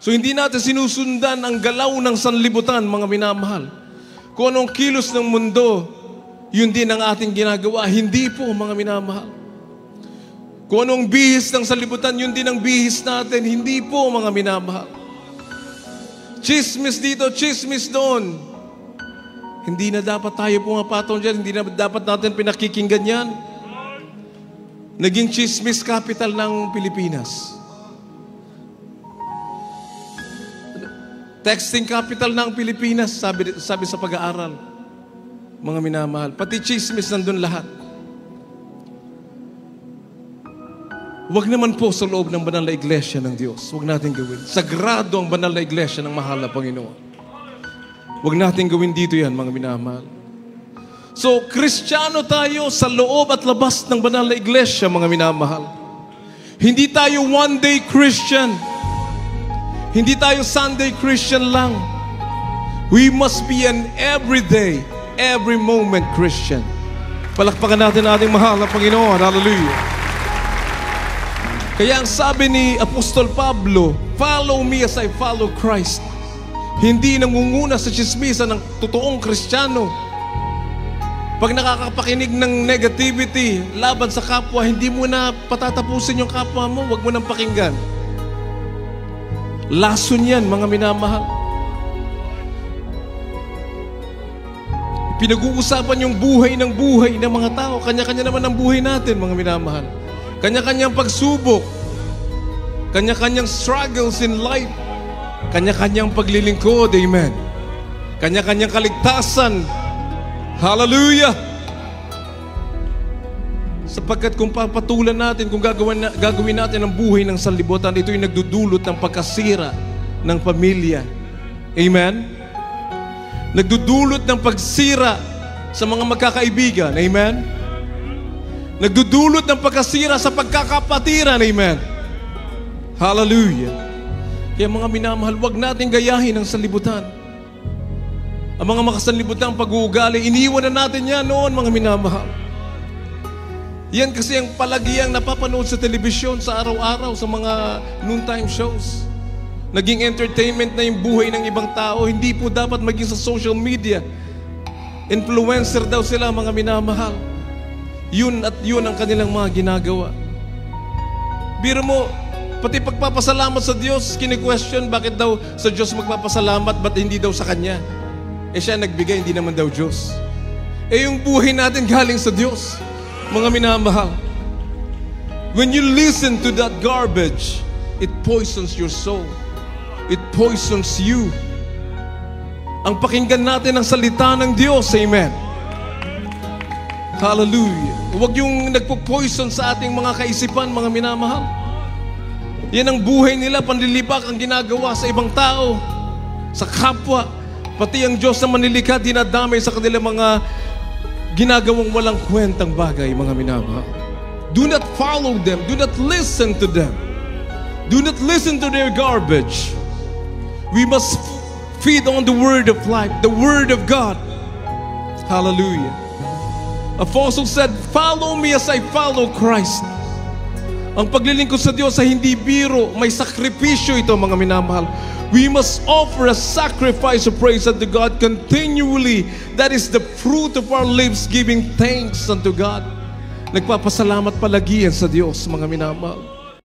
So hindi natin sinusundan ang galaw ng sanlibutan, mga minamahal. Kung anong kilos ng mundo, yun din ang ating ginagawa. Hindi po, mga minamahal. Kung anong bihis ng sanlibutan, yun din ang bihis natin. Hindi po, mga minamahal. Chismis dito, chismis doon. Hindi na dapat tayo pumapatong dyan. Hindi na dapat natin pinakikinggan yan. Naging chismis capital ng Pilipinas. Texting capital ng Pilipinas, sabi sa pag-aaral. Mga minamahal. Pati chismis nandun lahat. Huwag naman po sa loob ng banal na iglesia ng Diyos. Huwag natin gawin. Sagrado ang banal na iglesia ng mahal na Panginoon. Huwag natin gawin dito yan, mga minamahal. So, Kristiyano tayo sa loob at labas ng banal na iglesia, mga minamahal. Hindi tayo one-day Christian. Hindi tayo Sunday Christian lang. We must be an everyday, every moment Christian. Palakpakan natin ang ating mahal na Panginoon. Hallelujah. Kaya ang sabi ni Apostol Pablo, follow me as I follow Christ. Hindi nangunguna sa chismisa ng totoong Kristiyano. Pag nakakapakinig ng negativity laban sa kapwa, hindi mo na patatapusin yung kapwa mo. Huwag mo nang pakinggan. Lason yan, mga minamahal. Pinag-uusapan yung buhay ng mga tao. Kanya-kanya naman ang buhay natin, mga minamahal. Kanya-kanyang pagsubok. Kanya-kanyang struggles in life. Kanya-kanyang paglilingkod, amen. Kanya-kanyang kaligtasan. Hallelujah! Sapagkat kung papatulan natin, kung gagawin natin ang buhay ng sanlibutan, ito'y nagdudulot ng pagkasira ng pamilya. Amen? Nagdudulot ng pagsira sa mga magkakaibigan. Amen? Nagdudulot ng pagkasira sa pagkakapatiran. Amen? Hallelujah! Kaya mga minamahal, huwag natin gayahin ang sanlibutan. Ang mga makasanlibutan pag-uugali, iniwan na natin yan noon, mga minamahal. Yan kasi ang palagiang napapanood sa telebisyon sa araw-araw, sa mga noontime shows. Naging entertainment na yung buhay ng ibang tao. Hindi po dapat maging sa social media. Influencer daw sila, mga minamahal. Yun at yun ang kanilang mga ginagawa. Biro mo, pati pagpapasalamat sa Diyos, kini-question, bakit daw sa Diyos magpapasalamat, ba't hindi daw sa Kanya? Siya nagbigay, hindi naman daw Diyos. Yung buhay natin galing sa Diyos. Mga minamahal, when you listen to that garbage, it poisons your soul. It poisons you. Ang pakinggan natin ang salita ng Diyos. Amen. Hallelujah. Huwag yung nagpo-poison sa ating mga kaisipan, mga minamahal. Yan ang buhay nila, panlilipak ang ginagawa sa ibang tao, sa kapwa. Pati ang Diyos na manilikha, dinadamay sa kanilang mga ginagawang walang kwentang bagay, mga minamahal. Do not follow them. Do not listen to them. Do not listen to their garbage. We must feed on the word of life, the word of God. Hallelujah. Apostle said, follow me as I follow Christ. Ang paglilingkod sa Diyos ay hindi biro, may sakripisyo ito, mga minamahal. We must offer a sacrifice of praise unto God continually. That is the fruit of our lips, giving thanks unto God. Nagpapasalamat palagi yan sa Diyos, mga minamahal.